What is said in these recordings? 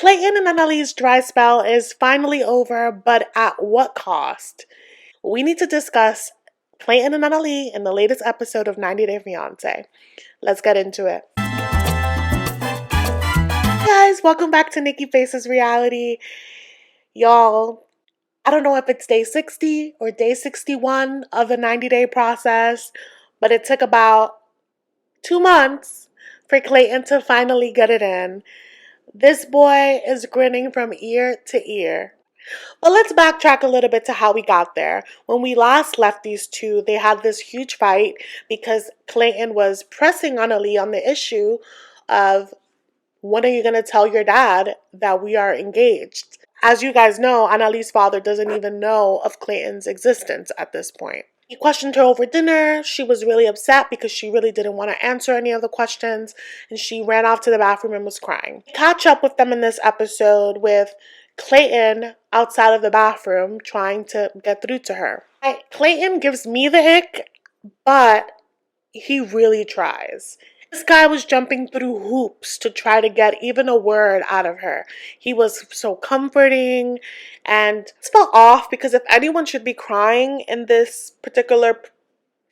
Clayton and Anali's dry spell is finally over, but at what cost? We need to discuss Clayton and Anali in the latest episode of 90 Day Fiance. Let's get into it. Hey guys, welcome back to Nikki Faces Reality. Y'all, I don't know if it's day 60 or day 61 of the 90-day process, but it took about 2 months for Clayton to finally get it in. This boy is grinning from ear to ear. But let's backtrack a little bit to how we got there. When we last left these two, they had this huge fight because Clayton was pressing Anali on the issue of, when are you going to tell your dad that we are engaged? As you guys know, Anali's father doesn't even know of Clayton's existence at this point. He questioned her over dinner. She was really upset because she really didn't want to answer any of the questions, and she ran off to the bathroom and was crying. Catch up with them in this episode with Clayton outside of the bathroom trying to get through to her. Clayton gives me the ick, but he really tries. This guy was jumping through hoops to try to get even a word out of her. He was so comforting, and it felt off because if anyone should be crying in this particular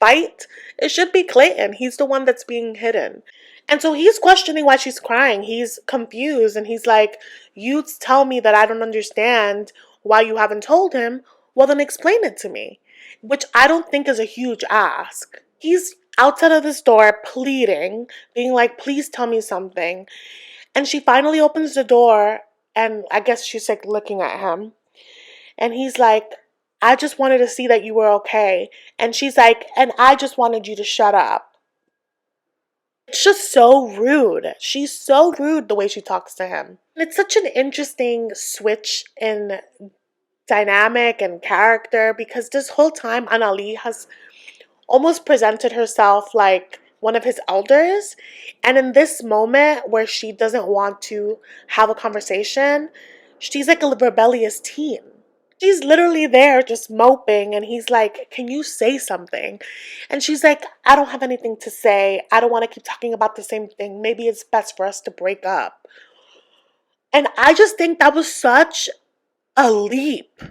fight, it should be Clayton. He's the one that's being hidden. And so he's questioning why she's crying. He's confused and he's like, you tell me that I don't understand why you haven't told him. Well, then explain it to me, which I don't think is a huge ask. He's outside of this door pleading, being like, please tell me something. And she finally opens the door and I guess she's like looking at him. And he's like, I just wanted to see that you were okay. And she's like, and I just wanted you to shut up. It's just so rude. She's so rude the way she talks to him. And it's such an interesting switch in dynamic and character because this whole time Anali has almost presented herself like one of his elders. And in this moment where she doesn't want to have a conversation, she's like a rebellious teen. She's literally there just moping and he's like, can you say something? And she's like, I don't have anything to say. I don't want to keep talking about the same thing. Maybe it's best for us to break up. And I just think that was such a leap.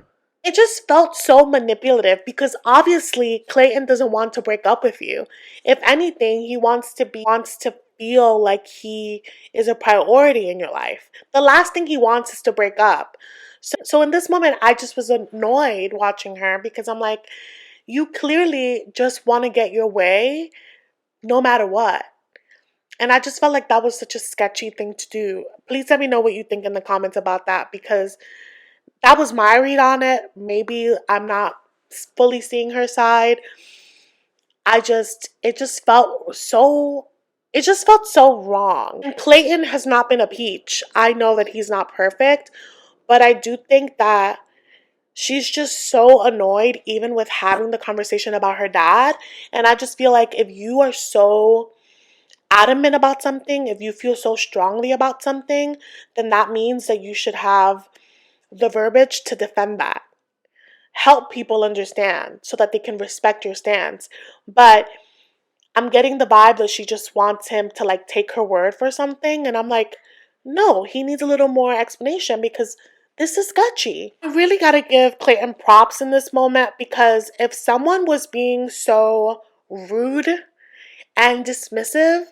It just felt so manipulative because obviously Clayton doesn't want to break up with you. If anything, he wants to feel like he is a priority in your life. The last thing he wants is to break up. So in this moment, I just was annoyed watching her because I'm like, you clearly just want to get your way no matter what. And I just felt like that was such a sketchy thing to do. Please let me know what you think in the comments about that because that was my read on it. Maybe I'm not fully seeing her side. It just felt so wrong. And Clayton has not been a peach. I know that he's not perfect, but I do think that she's just so annoyed even with having the conversation about her dad. And I just feel like if you are so adamant about something, if you feel so strongly about something, then that means that you should have the verbiage to defend that. Help people understand so that they can respect your stance. But I'm getting the vibe that she just wants him to like take her word for something. And I'm like, no, he needs a little more explanation because this is sketchy. I really gotta give Clayton props in this moment because if someone was being so rude and dismissive,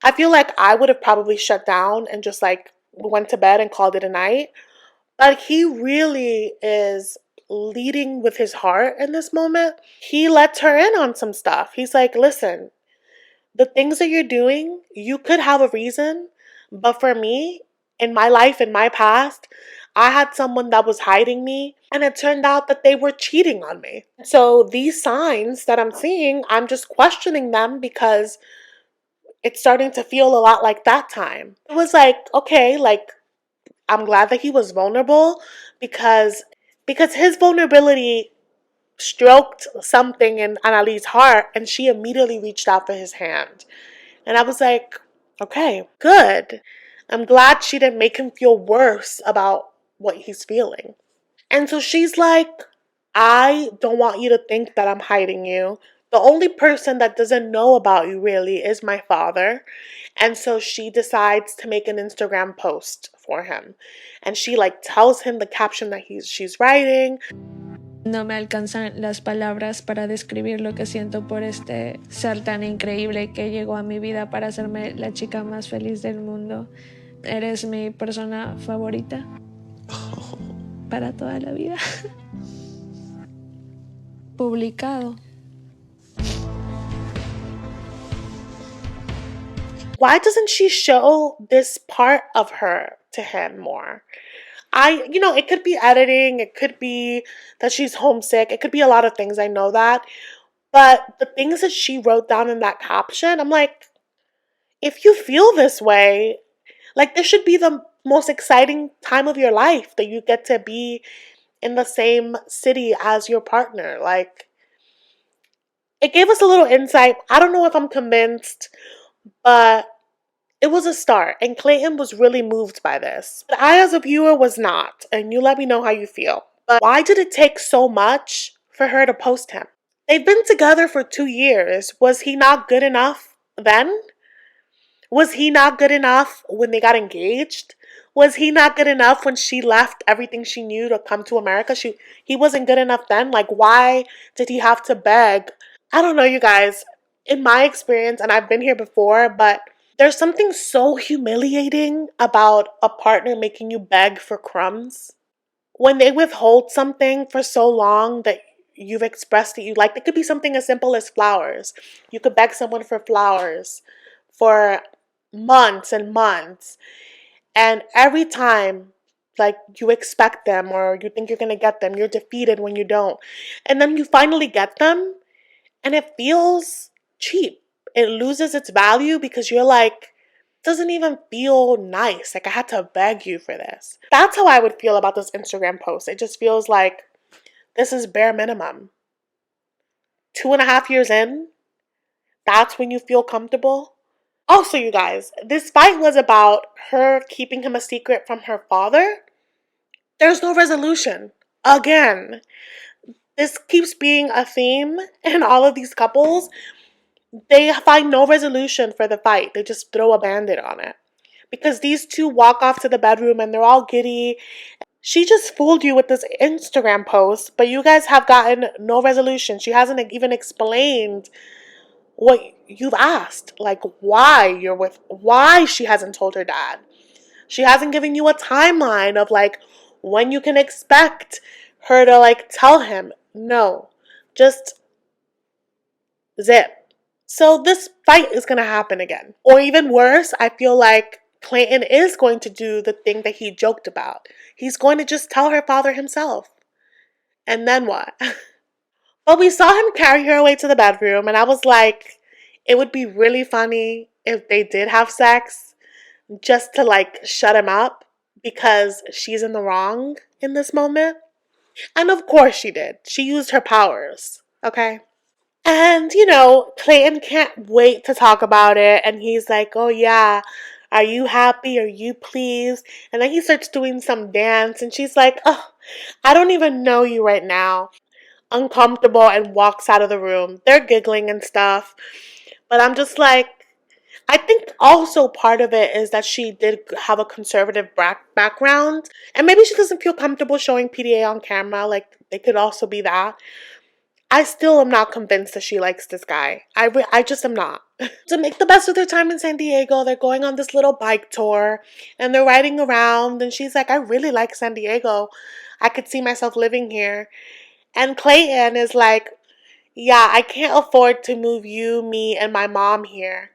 I feel like I would have probably shut down and just like went to bed and called it a night. But he really is leading with his heart in this moment. He lets her in on some stuff. He's like, listen, the things that you're doing, you could have a reason. But for me, in my life, in my past, I had someone that was hiding me. And it turned out that they were cheating on me. So these signs that I'm seeing, I'm just questioning them because it's starting to feel a lot like that time. It was like, okay, like, I'm glad that he was vulnerable because his vulnerability stroked something in Anali's heart and she immediately reached out for his hand. And I was like, okay, good. I'm glad she didn't make him feel worse about what he's feeling. And so she's like, I don't want you to think that I'm hiding you The only person that doesn't know about you really is my father. And so she decides to make an Instagram post for him. And she like tells him the caption that she's writing. No me alcanzan las palabras para describir lo que siento por este ser tan increíble que llegó a mi vida para hacerme la chica más feliz del mundo. Eres mi persona favorita para toda la vida. Publicado. Why doesn't she show this part of her to him more? It could be editing, it could be that she's homesick, it could be a lot of things, I know that. But the things that she wrote down in that caption, I'm like, if you feel this way, like this should be the most exciting time of your life that you get to be in the same city as your partner. Like, it gave us a little insight. I don't know if I'm convinced, but it was a start, and Clayton was really moved by this. But I, as a viewer, was not, and you let me know how you feel. But why did it take so much for her to post him? They've been together for 2 years. Was he not good enough then? Was he not good enough when they got engaged? Was he not good enough when she left everything she knew to come to America? He wasn't good enough then? Like, why did he have to beg? I don't know, you guys. In my experience, and I've been here before, but there's something so humiliating about a partner making you beg for crumbs. When they withhold something for so long that you've expressed that you like, it could be something as simple as flowers. You could beg someone for flowers for months and months. And every time, like, you expect them or you think you're going to get them, you're defeated when you don't. And then you finally get them and it feels cheap. It loses its value because you're like, doesn't even feel nice. Like, I had to beg you for this. That's how I would feel about this Instagram post. It just feels like this is bare minimum. 2.5 years in, that's when you feel comfortable. Also, you guys, this fight was about her keeping him a secret from her father. There's no resolution. Again, this keeps being a theme in all of these couples. They find no resolution for the fight. They just throw a band-aid on it. Because these two walk off to the bedroom and they're all giddy. She just fooled you with this Instagram post, but you guys have gotten no resolution. She hasn't even explained what you've asked. Like, why she hasn't told her dad. She hasn't given you a timeline of like when you can expect her to like tell him. No. Just zip. So this fight is going to happen again. Or even worse, I feel like Clayton is going to do the thing that he joked about. He's going to just tell her father himself. And then what? But we saw him carry her away to the bedroom, and I was like, it would be really funny if they did have sex just to like shut him up because she's in the wrong in this moment. And of course she did. She used her powers, okay? And, Clayton can't wait to talk about it. And he's like, oh, yeah, are you happy? Are you pleased? And then he starts doing some dance. And she's like, oh, I don't even know you right now. Uncomfortable, and walks out of the room. They're giggling and stuff. But I'm just like, I think also part of it is that she did have a conservative background. And maybe she doesn't feel comfortable showing PDA on camera. Like, it could also be that. I still am not convinced that she likes this guy. I just am not. To make the best of their time in San Diego, they're going on this little bike tour and they're riding around. And she's like, I really like San Diego. I could see myself living here. And Clayton is like, yeah, I can't afford to move you, me, and my mom here.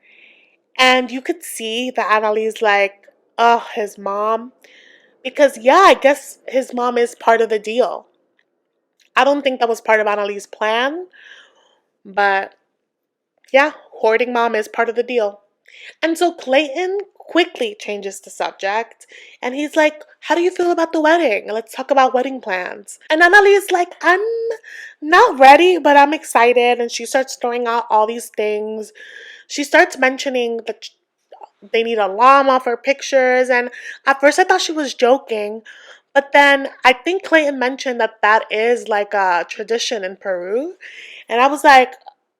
And you could see that Anali's like, oh, his mom. Because, yeah, I guess his mom is part of the deal. I don't think that was part of Anali's plan, but yeah, hoarding mom is part of the deal. And so Clayton quickly changes the subject and he's like, how do you feel about the wedding? Let's talk about wedding plans. And Anali is like, I'm not ready, but I'm excited. And she starts throwing out all these things. She starts mentioning that they need a llama for pictures. And at first I thought she was joking. But then I think Clayton mentioned that is like a tradition in Peru. And I was like,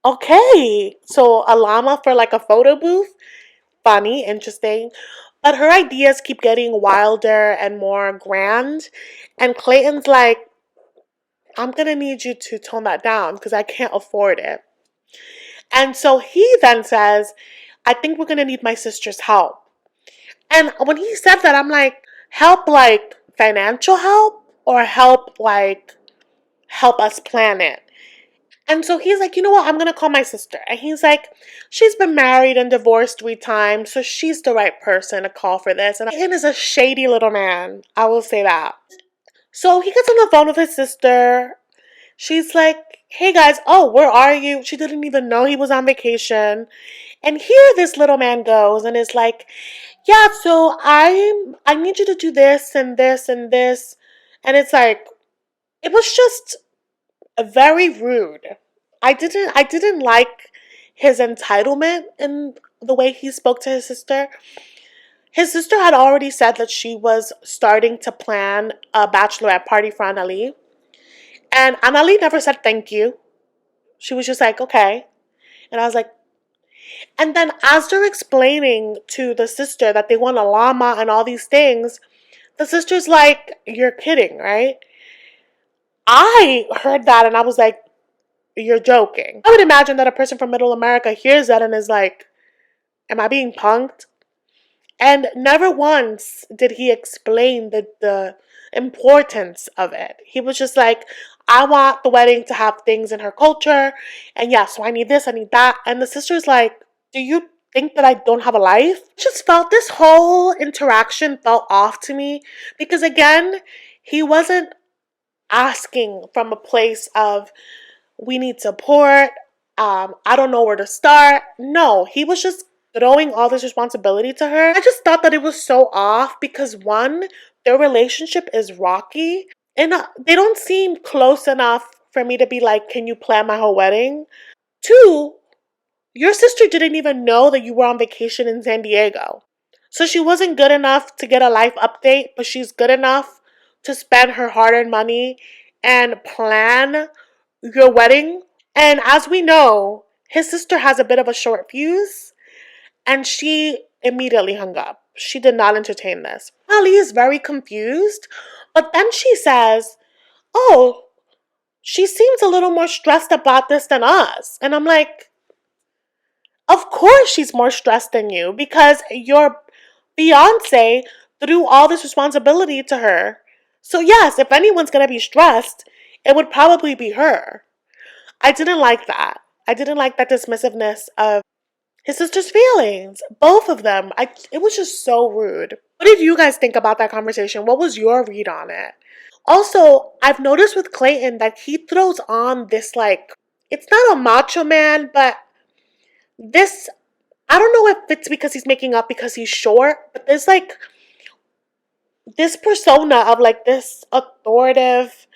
okay, so a llama for like a photo booth? Funny, interesting. But her ideas keep getting wilder and more grand. And Clayton's like, I'm gonna need you to tone that down because I can't afford it. And so he then says, I think we're gonna need my sister's help. And when he said that, I'm like, help like financial help or help like help us plan it? And so he's like, you know what? I'm going to call my sister. And he's like, she's been married and divorced 3 times, so she's the right person to call for this. And Ian is a shady little man. I will say that. So he gets on the phone with his sister. She's like, hey guys, oh, where are you? She didn't even know he was on vacation. And here this little man goes and is like, yeah, so I need you to do this and this and this. And it's like, it was just very rude. I didn't like his entitlement in the way he spoke to his sister. His sister had already said that she was starting to plan a bachelorette party for Anali. And Anali never said thank you. She was just like, okay. And I was like, and then as they're explaining to the sister that they want a llama and all these things, the sister's like, you're kidding, right? I heard that and I was like, you're joking. I would imagine that a person from Middle America hears that and is like, am I being punked? And never once did he explain the importance of it. He was just like, I want the wedding to have things in her culture. And yeah, so I need this, I need that. And the sister's like, do you think that I don't have a life? Just felt this whole interaction felt off to me because again, he wasn't asking from a place of we need support. I don't know where to start. No, he was just throwing all this responsibility to her. I just thought that it was so off because one, their relationship is rocky and they don't seem close enough for me to be like, can you plan my whole wedding? Two, your sister didn't even know that you were on vacation in San Diego. So she wasn't good enough to get a life update, but she's good enough to spend her hard earned money and plan your wedding. And as we know, his sister has a bit of a short fuse, and she immediately hung up. She did not entertain this. Ali is very confused, but then she says, oh, she seems a little more stressed about this than us. And I'm like, of course she's more stressed than you because your fiance threw all this responsibility to her. So, yes, if anyone's going to be stressed, it would probably be her. I didn't like that. I didn't like that dismissiveness of his sister's feelings. Both of them. It was just so rude. What did you guys think about that conversation? What was your read on it? Also, I've noticed with Clayton that he throws on this like, it's not a macho man, but this, I don't know if it's because he's making up because he's short, but there's like this persona of like this authoritative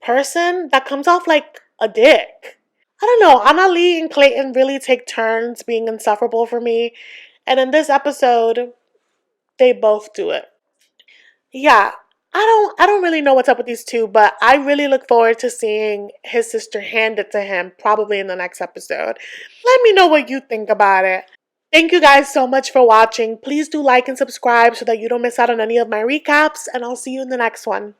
person that comes off like a dick. I don't know. Anali and Clayton really take turns being insufferable for me. And in this episode, they both do it. Yeah. I don't really know what's up with these two, but I really look forward to seeing his sister hand it to him probably in the next episode. Let me know what you think about it. Thank you guys so much for watching. Please do like and subscribe so that you don't miss out on any of my recaps, and I'll see you in the next one.